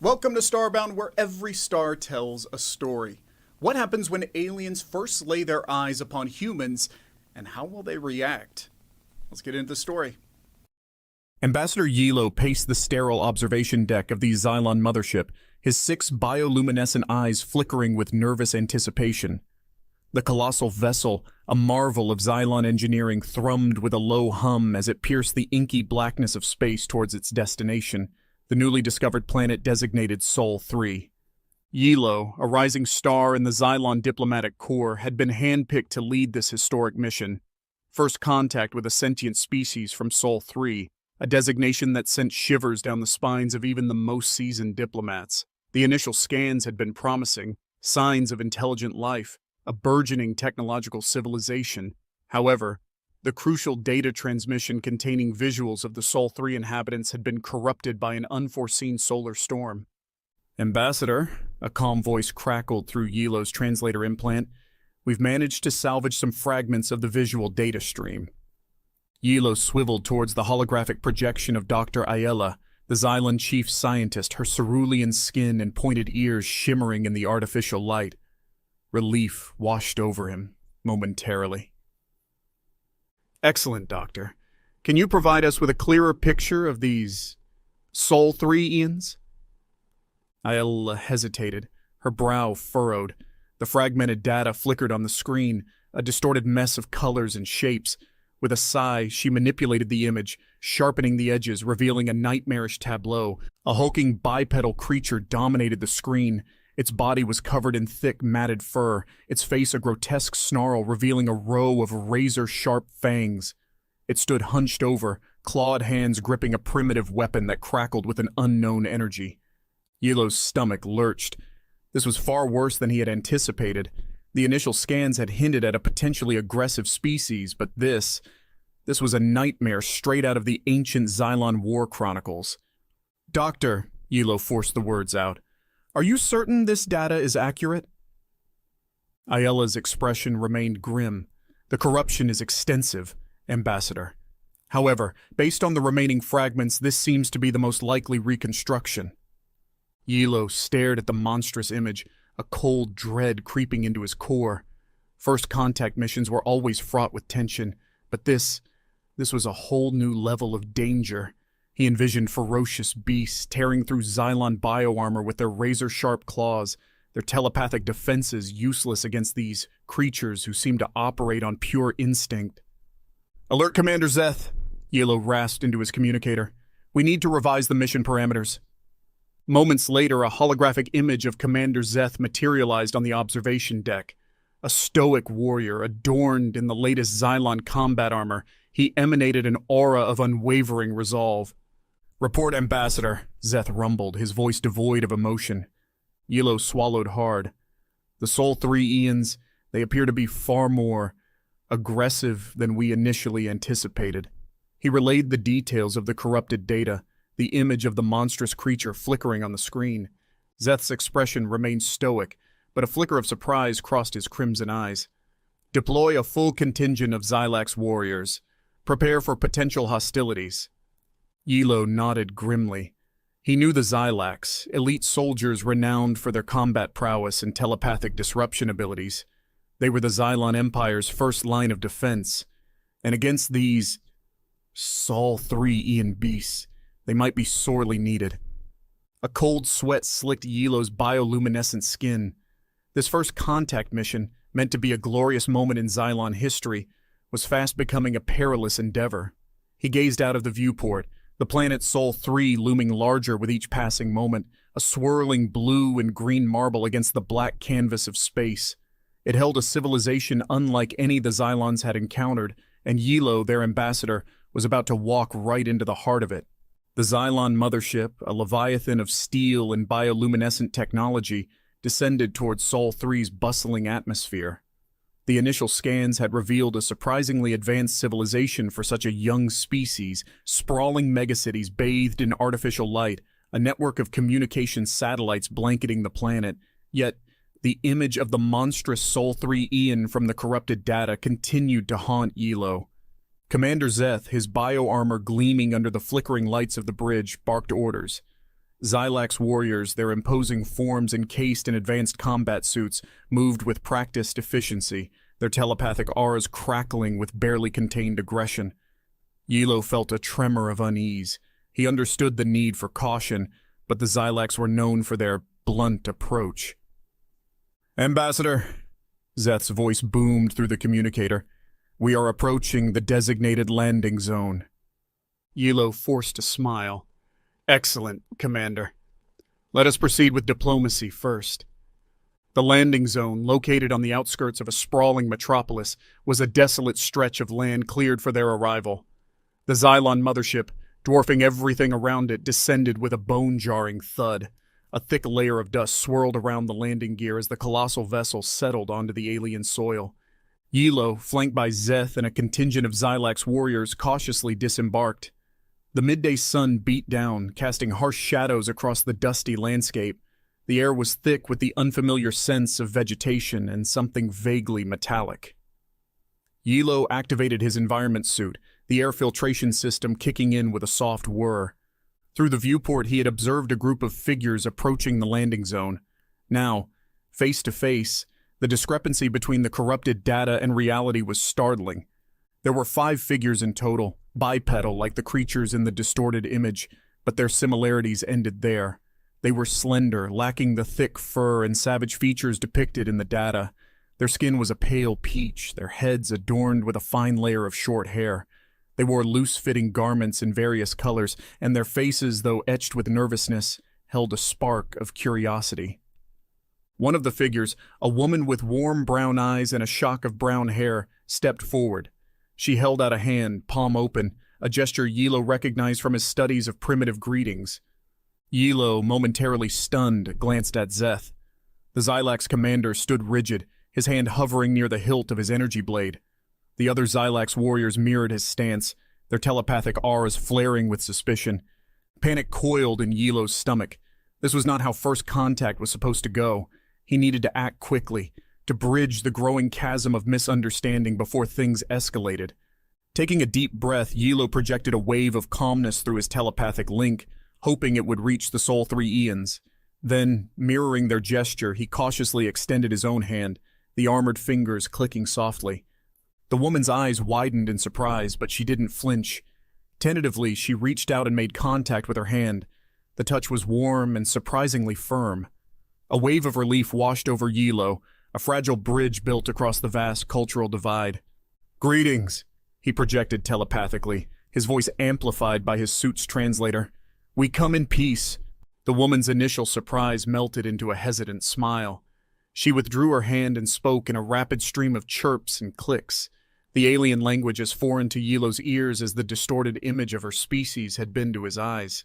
Welcome to Starbound, where every star tells a story. What happens when aliens first lay their eyes upon humans, and how will they react? Let's get into the story. Ambassador Yilo paced the sterile observation deck of the Xylon mothership, his 6 bioluminescent eyes flickering with nervous anticipation. The colossal vessel, a marvel of Xylon engineering, thrummed with a low hum as it pierced the inky blackness of space towards its destination, the newly discovered planet designated Sol 3. Yilo, a rising star in the Xylon diplomatic corps, had been handpicked to lead this historic mission. First contact with a sentient species from Sol 3, a designation that sent shivers down the spines of even the most seasoned diplomats. The initial scans had been promising, signs of intelligent life, a burgeoning technological civilization. However, the crucial data transmission containing visuals of the Sol 3 inhabitants had been corrupted by an unforeseen solar storm. "Ambassador," a calm voice crackled through Yilo's translator implant, "we've managed to salvage some fragments of the visual data stream." Yilo swiveled towards the holographic projection of Dr. Ayala, the Xylon chief scientist, her cerulean skin and pointed ears shimmering in the artificial light. Relief washed over him momentarily. "Excellent, Doctor. Can you provide us with a clearer picture of these Sol 3 Ians?" Ayala hesitated, her brow furrowed. The fragmented data flickered on the screen, a distorted mess of colors and shapes. With a sigh, she manipulated the image, sharpening the edges, revealing a nightmarish tableau. A hulking bipedal creature dominated the screen. Its body was covered in thick, matted fur, its face a grotesque snarl revealing a row of razor-sharp fangs. It stood hunched over, clawed hands gripping a primitive weapon that crackled with an unknown energy. Yilo's stomach lurched. This was far worse than he had anticipated. The initial scans had hinted at a potentially aggressive species, but this was a nightmare straight out of the ancient Xylon War Chronicles. "Doctor," Yilo forced the words out, "are you certain this data is accurate?" Ayala's expression remained grim. "The corruption is extensive, Ambassador. However, based on the remaining fragments, this seems to be the most likely reconstruction." Yilo stared at the monstrous image, a cold dread creeping into his core. First contact missions were always fraught with tension, but this was a whole new level of danger. He envisioned ferocious beasts tearing through Xylon bioarmor with their razor-sharp claws, their telepathic defenses useless against these creatures who seemed to operate on pure instinct. "Alert Commander Zeth," Yilo rasped into his communicator. "We need to revise the mission parameters." Moments later, a holographic image of Commander Zeth materialized on the observation deck. A stoic warrior, adorned in the latest Xylon combat armor, he emanated an aura of unwavering resolve. "Report, Ambassador," Zeth rumbled, his voice devoid of emotion. Yilo swallowed hard. "The Sol 3 Ians, they appear to be far more aggressive than we initially anticipated." He relayed the details of the corrupted data, the image of the monstrous creature flickering on the screen. Zeth's expression remained stoic, but a flicker of surprise crossed his crimson eyes. "Deploy a full contingent of Xylax warriors. Prepare for potential hostilities." Yilo nodded grimly. He knew the Xylax, elite soldiers renowned for their combat prowess and telepathic disruption abilities. They were the Xylon Empire's first line of defense, and against these Sol 3 Ian beasts, they might be sorely needed. A cold sweat slicked Yilo's bioluminescent skin. This first contact mission, meant to be a glorious moment in Xylon history, was fast becoming a perilous endeavor. He gazed out of the viewport, the planet Sol 3 looming larger with each passing moment, a swirling blue and green marble against the black canvas of space. It held a civilization unlike any the Xylons had encountered, and Yilo, their ambassador, was about to walk right into the heart of it. The Xylon mothership, a leviathan of steel and bioluminescent technology, descended towards Sol 3's bustling atmosphere. The initial scans had revealed a surprisingly advanced civilization for such a young species, sprawling megacities bathed in artificial light, a network of communication satellites blanketing the planet. Yet, the image of the monstrous Sol 3 Ian from the corrupted data continued to haunt Yilo. Commander Zeth, his bioarmor gleaming under the flickering lights of the bridge, barked orders. Xylax warriors, their imposing forms encased in advanced combat suits, moved with practiced efficiency, their telepathic auras crackling with barely contained aggression. Yilo felt a tremor of unease. He understood the need for caution, but the Xylax were known for their blunt approach. "Ambassador," Zeth's voice boomed through the communicator, "we are approaching the designated landing zone." Yilo forced a smile. "Excellent, Commander. Let us proceed with diplomacy first." The landing zone, located on the outskirts of a sprawling metropolis, was a desolate stretch of land cleared for their arrival. The Xylon mothership, dwarfing everything around it, descended with a bone-jarring thud. A thick layer of dust swirled around the landing gear as the colossal vessel settled onto the alien soil. Yilo, flanked by Zeth and a contingent of Xylax warriors, cautiously disembarked. The midday sun beat down, casting harsh shadows across the dusty landscape. The air was thick with the unfamiliar sense of vegetation and something vaguely metallic. Yilo activated his environment suit, the air filtration system kicking in with a soft whir. Through the viewport, he had observed a group of figures approaching the landing zone. Now, face to face, the discrepancy between the corrupted data and reality was startling. There were 5 figures in total, bipedal like the creatures in the distorted image, but their similarities ended there. They were slender, lacking the thick fur and savage features depicted in the data. Their skin was a pale peach, their heads adorned with a fine layer of short hair. They wore loose-fitting garments in various colors, and their faces, though etched with nervousness, held a spark of curiosity. One of the figures, a woman with warm brown eyes and a shock of brown hair, stepped forward. She held out a hand, palm open, a gesture Yilo recognized from his studies of primitive greetings. Yilo, momentarily stunned, glanced at Zeth. The Xylax commander stood rigid, his hand hovering near the hilt of his energy blade. The other Xylax warriors mirrored his stance, their telepathic auras flaring with suspicion. Panic coiled in Yilo's stomach. This was not how first contact was supposed to go. He needed to act quickly, to bridge the growing chasm of misunderstanding before things escalated. Taking a deep breath, Yilo projected a wave of calmness through his telepathic link, hoping it would reach the Soul 3 Eons. Then, mirroring their gesture, he cautiously extended his own hand, the armored fingers clicking softly. The woman's eyes widened in surprise, but she didn't flinch. Tentatively, she reached out and made contact with her hand. The touch was warm and surprisingly firm. A wave of relief washed over Yilo, a fragile bridge built across the vast cultural divide. "Greetings," he projected telepathically, his voice amplified by his suit's translator. "We come in peace." The woman's initial surprise melted into a hesitant smile. She withdrew her hand and spoke in a rapid stream of chirps and clicks, the alien language as foreign to Yilo's ears as the distorted image of her species had been to his eyes.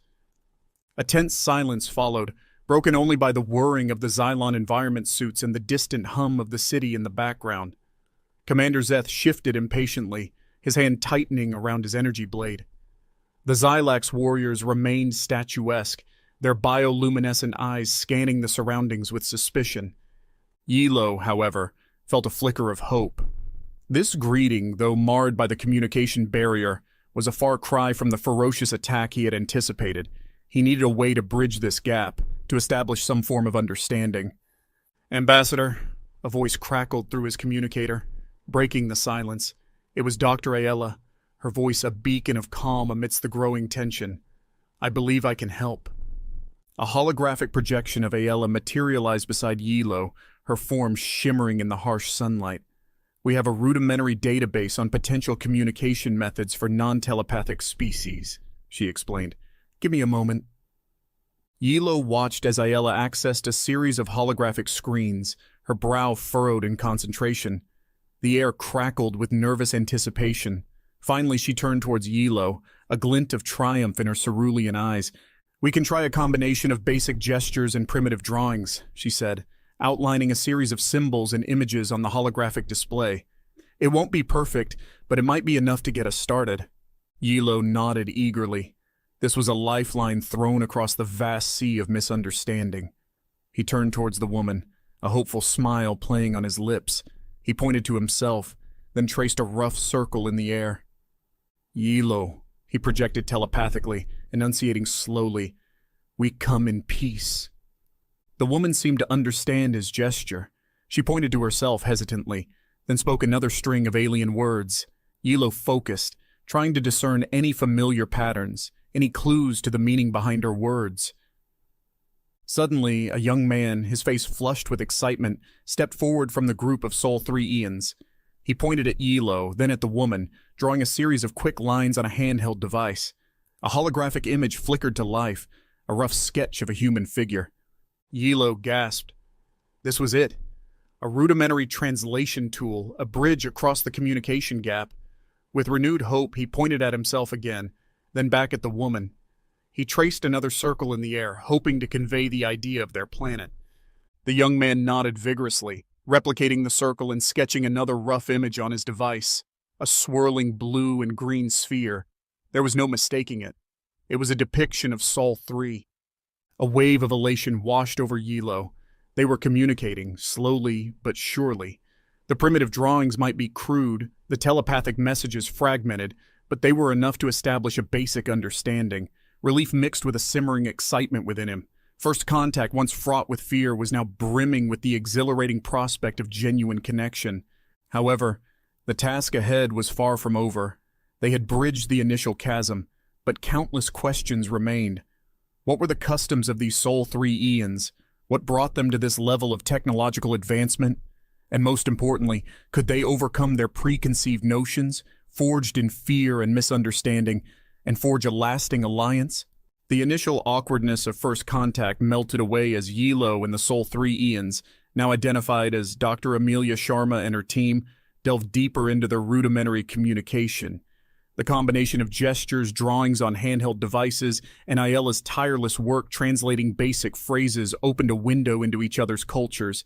A tense silence followed, broken only by the whirring of the Xylon environment suits and the distant hum of the city in the background. Commander Zeth shifted impatiently, his hand tightening around his energy blade. The Xylax warriors remained statuesque, their bioluminescent eyes scanning the surroundings with suspicion. Yilo, however, felt a flicker of hope. This greeting, though marred by the communication barrier, was a far cry from the ferocious attack he had anticipated. He needed a way to bridge this gap, to establish some form of understanding. "Ambassador," a voice crackled through his communicator, breaking the silence. It was Dr. Ayala, her voice a beacon of calm amidst the growing tension. "I believe I can help." A holographic projection of Ayala materialized beside Yilo, her form shimmering in the harsh sunlight. "We have a rudimentary database on potential communication methods for non-telepathic species," she explained. "Give me a moment." Yilo watched as Ayala accessed a series of holographic screens, her brow furrowed in concentration. The air crackled with nervous anticipation. Finally, she turned towards Yilo, a glint of triumph in her cerulean eyes. "We can try a combination of basic gestures and primitive drawings," she said, outlining a series of symbols and images on the holographic display. "It won't be perfect, but it might be enough to get us started." Yilo nodded eagerly. This was a lifeline thrown across the vast sea of misunderstanding. He turned towards the woman, a hopeful smile playing on his lips. He pointed to himself, then traced a rough circle in the air. "Yilo," he projected telepathically, enunciating slowly. We come in peace." The woman seemed to understand his gesture. She pointed to herself hesitantly, then spoke another string of alien words. Yilo focused, trying to discern any familiar patterns, any clues to the meaning behind her words. Suddenly, a young man, his face flushed with excitement, stepped forward from the group of Sol 3 Ians. He pointed at Yilo, then at the woman, drawing a series of quick lines on a handheld device. A holographic image flickered to life, a rough sketch of a human figure. Yilo gasped. This was it. A rudimentary translation tool, a bridge across the communication gap. With renewed hope, he pointed at himself again, then back at the woman. He traced another circle in the air, hoping to convey the idea of their planet. The young man nodded vigorously, replicating the circle and sketching another rough image on his device, a swirling blue and green sphere. There was no mistaking it. It was a depiction of Sol 3. A wave of elation washed over Yilo. They were communicating, slowly but surely. The primitive drawings might be crude, the telepathic messages fragmented, but they were enough to establish a basic understanding. Relief mixed with a simmering excitement within him. First contact, once fraught with fear, was now brimming with the exhilarating prospect of genuine connection. However, the task ahead was far from over. They had bridged the initial chasm, but countless questions remained. What were the customs of these Sol 3 Ians? What brought them to this level of technological advancement? And most importantly, could they overcome their preconceived notions, forged in fear and misunderstanding, and forge a lasting alliance? The initial awkwardness of first contact melted away as Yilo and the Sol 3 Ians, now identified as Dr. Amelia Sharma and her team, delved deeper into their rudimentary communication. The combination of gestures, drawings on handheld devices, and Ayala's tireless work translating basic phrases opened a window into each other's cultures.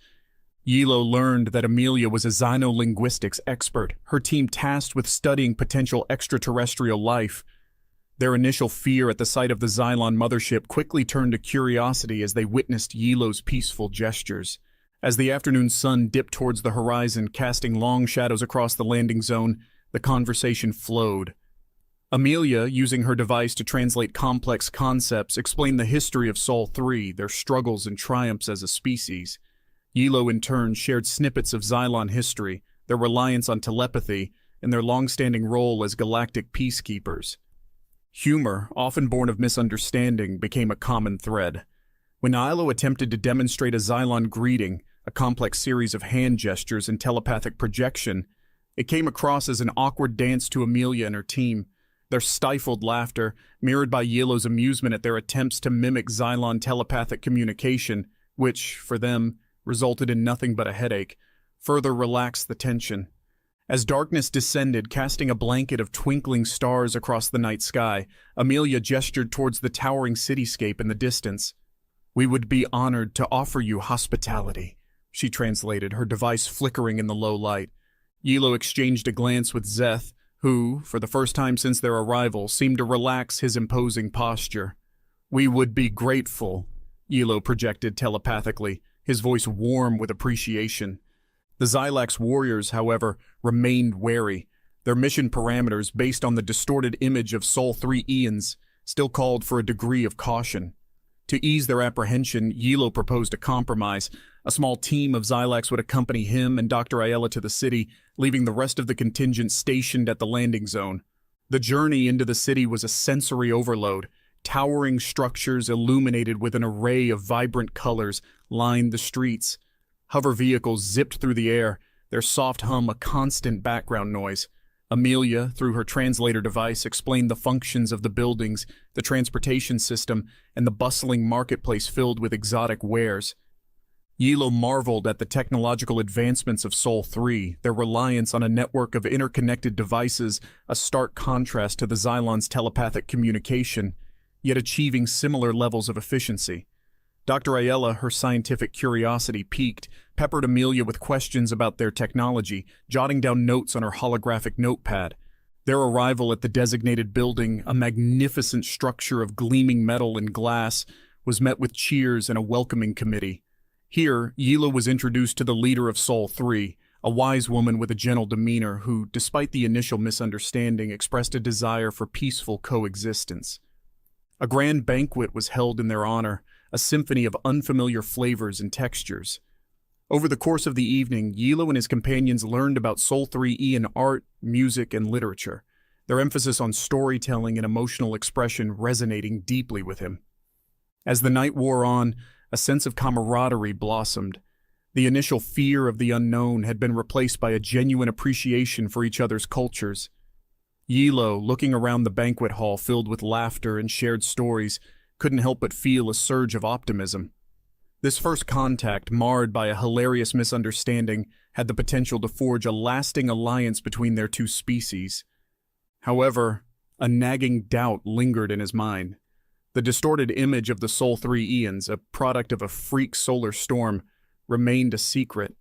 Yilo learned that Amelia was a xenolinguistics expert, her team tasked with studying potential extraterrestrial life. Their initial fear at the sight of the Xylon mothership quickly turned to curiosity as they witnessed Yilo's peaceful gestures. As the afternoon sun dipped towards the horizon, casting long shadows across the landing zone, the conversation flowed. Amelia, using her device to translate complex concepts, explained the history of Sol 3, their struggles and triumphs as a species. Yilo, in turn, shared snippets of Xylon history, their reliance on telepathy, and their long-standing role as galactic peacekeepers. Humor, often born of misunderstanding, became a common thread. When Ilo attempted to demonstrate a Xylon greeting, a complex series of hand gestures and telepathic projection, it came across as an awkward dance to Amelia and her team. Their stifled laughter, mirrored by Yilo's amusement at their attempts to mimic Xylon telepathic communication, which, for them, resulted in nothing but a headache, further relaxed the tension. As darkness descended, casting a blanket of twinkling stars across the night sky, Amelia gestured towards the towering cityscape in the distance. "We would be honored to offer you hospitality," she translated, her device flickering in the low light. Yilo exchanged a glance with Zeth, who, for the first time since their arrival, seemed to relax his imposing posture. "We would be grateful," Yilo projected telepathically, his voice warm with appreciation. The Xylax warriors, however, remained wary. Their mission parameters, based on the distorted image of Sol 3 Ians, still called for a degree of caution. To ease their apprehension, Yilo proposed a compromise. A small team of Xylax would accompany him and Dr. Ayala to the city, leaving the rest of the contingent stationed at the landing zone. The journey into the city was a sensory overload. Towering structures illuminated with an array of vibrant colors lined the streets. Hover vehicles zipped through the air, their soft hum a constant background noise. Amelia, through her translator device, explained the functions of the buildings, the transportation system, and the bustling marketplace filled with exotic wares. Yilo marveled at the technological advancements of Sol 3, their reliance on a network of interconnected devices, a stark contrast to the Xylon's telepathic communication, yet achieving similar levels of efficiency. Dr. Ayala, her scientific curiosity piqued, peppered Amelia with questions about their technology, jotting down notes on her holographic notepad. Their arrival at the designated building, a magnificent structure of gleaming metal and glass, was met with cheers and a welcoming committee. Here, Yilo was introduced to the leader of Sol 3, a wise woman with a gentle demeanor who, despite the initial misunderstanding, expressed a desire for peaceful coexistence. A grand banquet was held in their honor, a symphony of unfamiliar flavors and textures. Over the course of the evening, Yilo and his companions learned about Sol 3E in art, music, and literature, their emphasis on storytelling and emotional expression resonating deeply with him. As the night wore on, a sense of camaraderie blossomed. The initial fear of the unknown had been replaced by a genuine appreciation for each other's cultures. Yilo, looking around the banquet hall filled with laughter and shared stories, couldn't help but feel a surge of optimism. This first contact, marred by a hilarious misunderstanding, had the potential to forge a lasting alliance between their two species. However, a nagging doubt lingered in his mind. The distorted image of the Sol 3Eans, a product of a freak solar storm, remained a secret.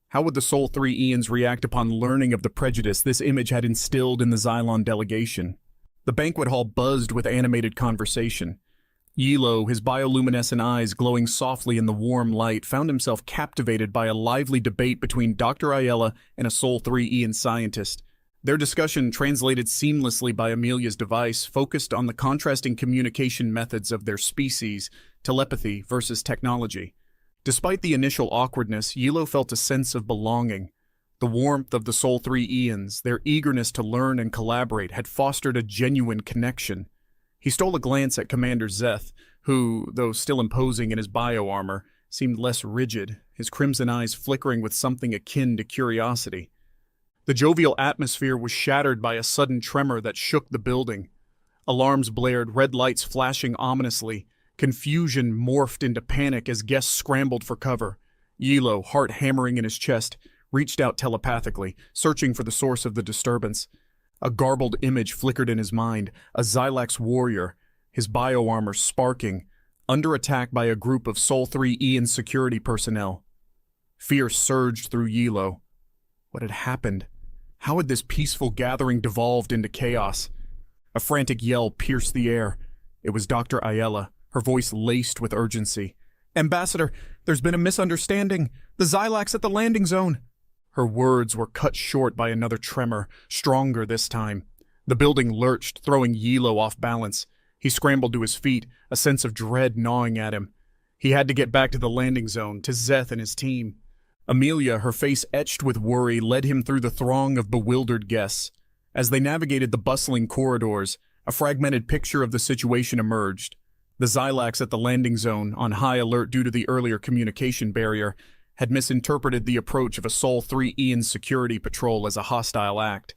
How would the Sol 3Eans react upon learning of the prejudice this image had instilled in the Xylon delegation? The banquet hall buzzed with animated conversation. Yilo, his bioluminescent eyes glowing softly in the warm light, found himself captivated by a lively debate between Dr. Ayala and a Sol 3Ean scientist. Their discussion, translated seamlessly by Amelia's device, focused on the contrasting communication methods of their species, telepathy versus technology. Despite the initial awkwardness, Yilo felt a sense of belonging. The warmth of the Sol 3Eans, their eagerness to learn and collaborate, had fostered a genuine connection. He stole a glance at Commander Zeth, who, though still imposing in his bio-armor, seemed less rigid, his crimson eyes flickering with something akin to curiosity. The jovial atmosphere was shattered by a sudden tremor that shook the building. Alarms blared, red lights flashing ominously. Confusion morphed into panic as guests scrambled for cover. Yilo, heart hammering in his chest, reached out telepathically, searching for the source of the disturbance. A garbled image flickered in his mind, a Xylax warrior, his bio-armor sparking, under attack by a group of Sol 3Ean security personnel. Fear surged through Yilo. What had happened? How had this peaceful gathering devolved into chaos? A frantic yell pierced the air. It was Dr. Ayala, her voice laced with urgency. "Ambassador, there's been a misunderstanding. The Xylax at the landing zone." Her words were cut short by another tremor, stronger this time. The building lurched, throwing Yilo off balance. He scrambled to his feet, a sense of dread gnawing at him. He had to get back to the landing zone, to Zeth and his team. Amelia, her face etched with worry, led him through the throng of bewildered guests. As they navigated the bustling corridors, a fragmented picture of the situation emerged. The Xylax at the landing zone, on high alert due to the earlier communication barrier, had misinterpreted the approach of a Sol 3Ean security patrol as a hostile act.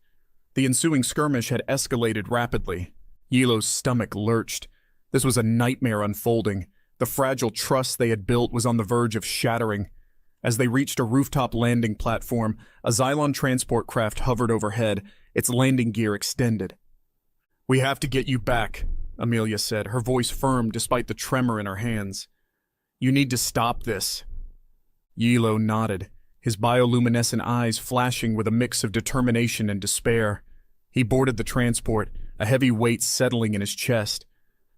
The ensuing skirmish had escalated rapidly. Yilo's stomach lurched. This was a nightmare unfolding. The fragile trust they had built was on the verge of shattering. As they reached a rooftop landing platform, a Xylon transport craft hovered overhead, its landing gear extended. "We have to get you back," Amelia said, her voice firm despite the tremor in her hands. "You need to stop this." Yilo nodded, his bioluminescent eyes flashing with a mix of determination and despair. He boarded the transport, a heavy weight settling in his chest.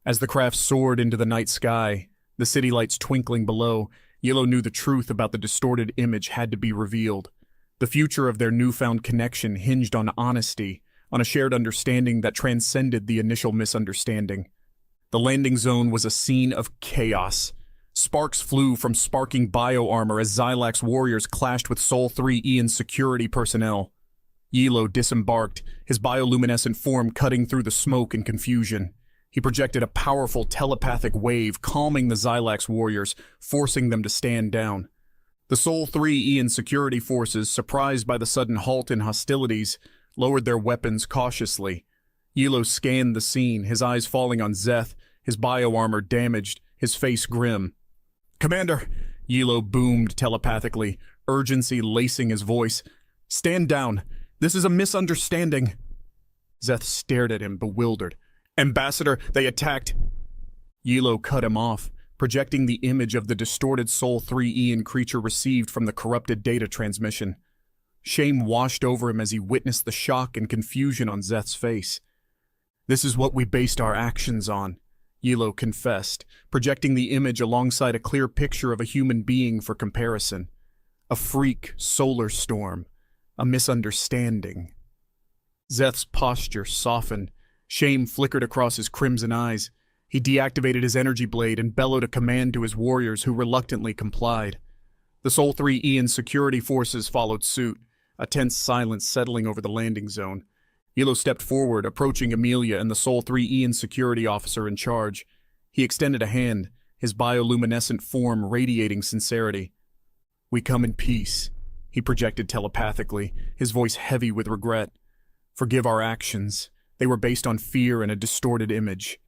As the craft soared into the night sky, the city lights twinkling below, Yilo knew the truth about the distorted image had to be revealed. The future of their newfound connection hinged on honesty, on a shared understanding that transcended the initial misunderstanding. The landing zone was a scene of chaos. Sparks flew from sparking bio-armor as Xylax warriors clashed with Sol 3Ean security personnel. Yilo disembarked, his bioluminescent form cutting through the smoke and confusion. He projected a powerful telepathic wave, calming the Xylax warriors, forcing them to stand down. The Sol 3Ean security forces, surprised by the sudden halt in hostilities, lowered their weapons cautiously. Yilo scanned the scene, his eyes falling on Zeth, his bio-armor damaged, his face grim. "Commander," Yilo boomed telepathically, urgency lacing his voice. "Stand down. This is a misunderstanding." Zeth stared at him, bewildered. "Ambassador, they attacked." Yilo cut him off, projecting the image of the distorted Sol 3Ean creature received from the corrupted data transmission. Shame washed over him as he witnessed the shock and confusion on Zeth's face. "This is what we based our actions on," Yilo confessed, projecting the image alongside a clear picture of a human being for comparison. A freak solar storm, a misunderstanding. Zeth's posture softened. Shame flickered across his crimson eyes. He deactivated his energy blade and bellowed a command to his warriors, who reluctantly complied. The Sol-3 Ian security forces followed suit, a tense silence settling over the landing zone. Hilo stepped forward, approaching Amelia and the Sol-3 Ian security officer in charge. He extended a hand, his bioluminescent form radiating sincerity. "We come in peace," he projected telepathically, his voice heavy with regret. "Forgive our actions. They were based on fear and a distorted image."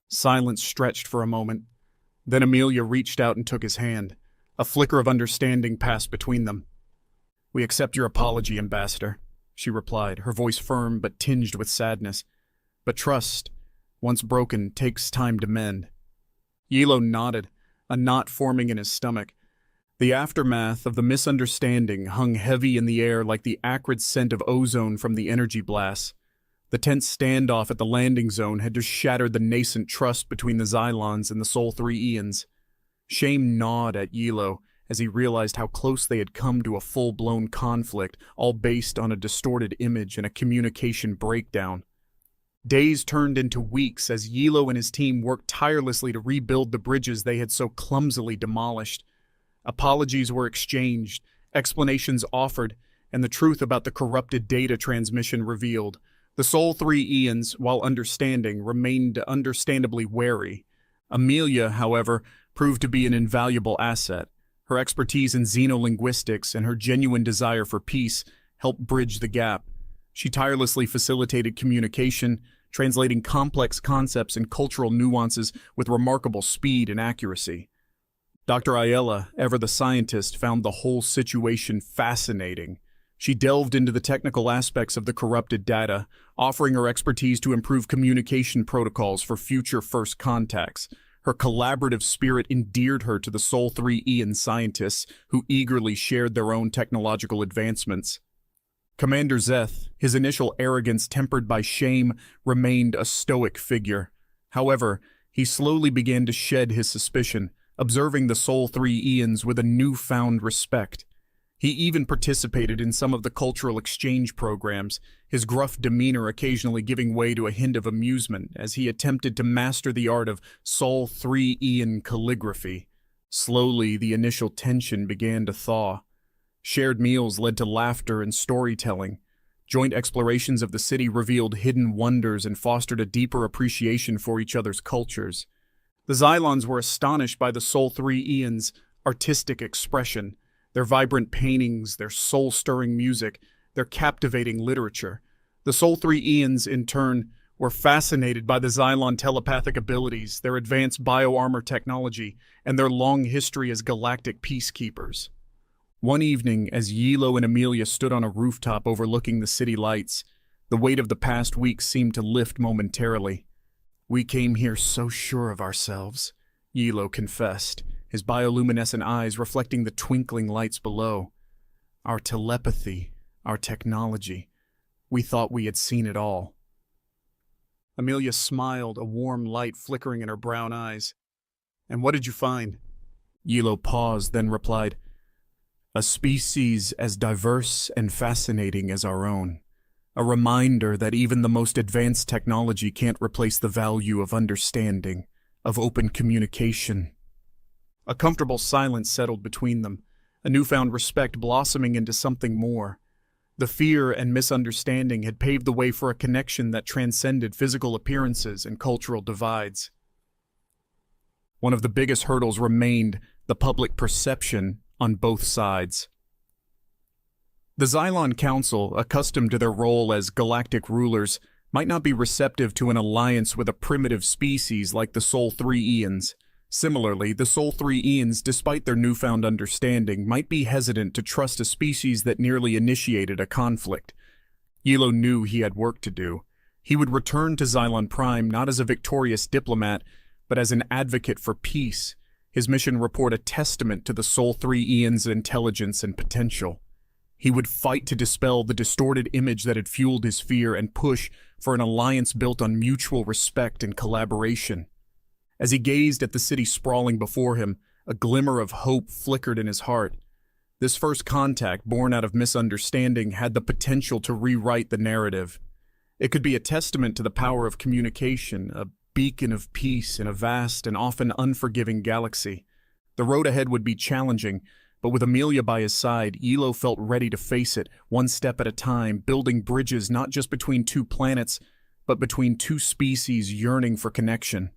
Silence stretched for a moment. Then Amelia reached out and took his hand. A flicker of understanding passed between them. "We accept your apology, Ambassador," she replied, her voice firm but tinged with sadness. "But trust, once broken, takes time to mend." Yilo nodded, a knot forming in his stomach. The aftermath of the misunderstanding hung heavy in the air like the acrid scent of ozone from the energy blasts. The tense standoff at the landing zone had just shattered the nascent trust between the Xylons and the Sol-3 Ians. Shame gnawed at Yilo as he realized how close they had come to a full-blown conflict, all based on a distorted image and a communication breakdown. Days turned into weeks as Yilo and his team worked tirelessly to rebuild the bridges they had so clumsily demolished. Apologies were exchanged, explanations offered, and the truth about the corrupted data transmission revealed. The Sol-3 Ians, while understanding, remained understandably wary. Amelia, however, proved to be an invaluable asset. Her expertise in xenolinguistics and her genuine desire for peace helped bridge the gap. She tirelessly facilitated communication, translating complex concepts and cultural nuances with remarkable speed and accuracy. Dr. Ayala, ever the scientist, found the whole situation fascinating. She delved into the technical aspects of the corrupted data, offering her expertise to improve communication protocols for future first contacts. Her collaborative spirit endeared her to the Sol-3 Ian scientists, who eagerly shared their own technological advancements. Commander Zeth, his initial arrogance tempered by shame, remained a stoic figure. However, he slowly began to shed his suspicion, observing the Sol-3 Ians with a newfound respect. He even participated in some of the cultural exchange programs, his gruff demeanor occasionally giving way to a hint of amusement as he attempted to master the art of Sol-3 Ian calligraphy. Slowly, the initial tension began to thaw. Shared meals led to laughter and storytelling. Joint explorations of the city revealed hidden wonders and fostered a deeper appreciation for each other's cultures. The Xylons were astonished by the Sol-3 Ians' artistic expression, their vibrant paintings, their soul-stirring music, their captivating literature. The Sol-3 Ians, in turn, were fascinated by the Xylon telepathic abilities, their advanced bioarmor technology, and their long history as galactic peacekeepers. One evening, as Yilo and Amelia stood on a rooftop overlooking the city lights, the weight of the past week seemed to lift momentarily. "We came here so sure of ourselves," Yilo confessed, his bioluminescent eyes reflecting the twinkling lights below. "Our telepathy, our technology. We thought we had seen it all." Amelia smiled, a warm light flickering in her brown eyes. "And what did you find?" Yilo paused, then replied, "A species as diverse and fascinating as our own. A reminder that even the most advanced technology can't replace the value of understanding, of open communication." A comfortable silence settled between them, a newfound respect blossoming into something more. The fear and misunderstanding had paved the way for a connection that transcended physical appearances and cultural divides. One of the biggest hurdles remained the public perception on both sides. The Xylon Council, accustomed to their role as galactic rulers, might not be receptive to an alliance with a primitive species like the Sol-3 Ians. Similarly, the Sol-3 Ians, despite their newfound understanding, might be hesitant to trust a species that nearly initiated a conflict. Yilo knew he had work to do. He would return to Xylon Prime not as a victorious diplomat, but as an advocate for peace. His mission report a testament to the Sol-3 Ians' intelligence and potential. He would fight to dispel the distorted image that had fueled his fear and push for an alliance built on mutual respect and collaboration. As he gazed at the city sprawling before him, a glimmer of hope flickered in his heart. This first contact, born out of misunderstanding, had the potential to rewrite the narrative. It could be a testament to the power of communication, a beacon of peace in a vast and often unforgiving galaxy. The road ahead would be challenging, but with Amelia by his side, Elo felt ready to face it, one step at a time, building bridges not just between two planets, but between two species yearning for connection.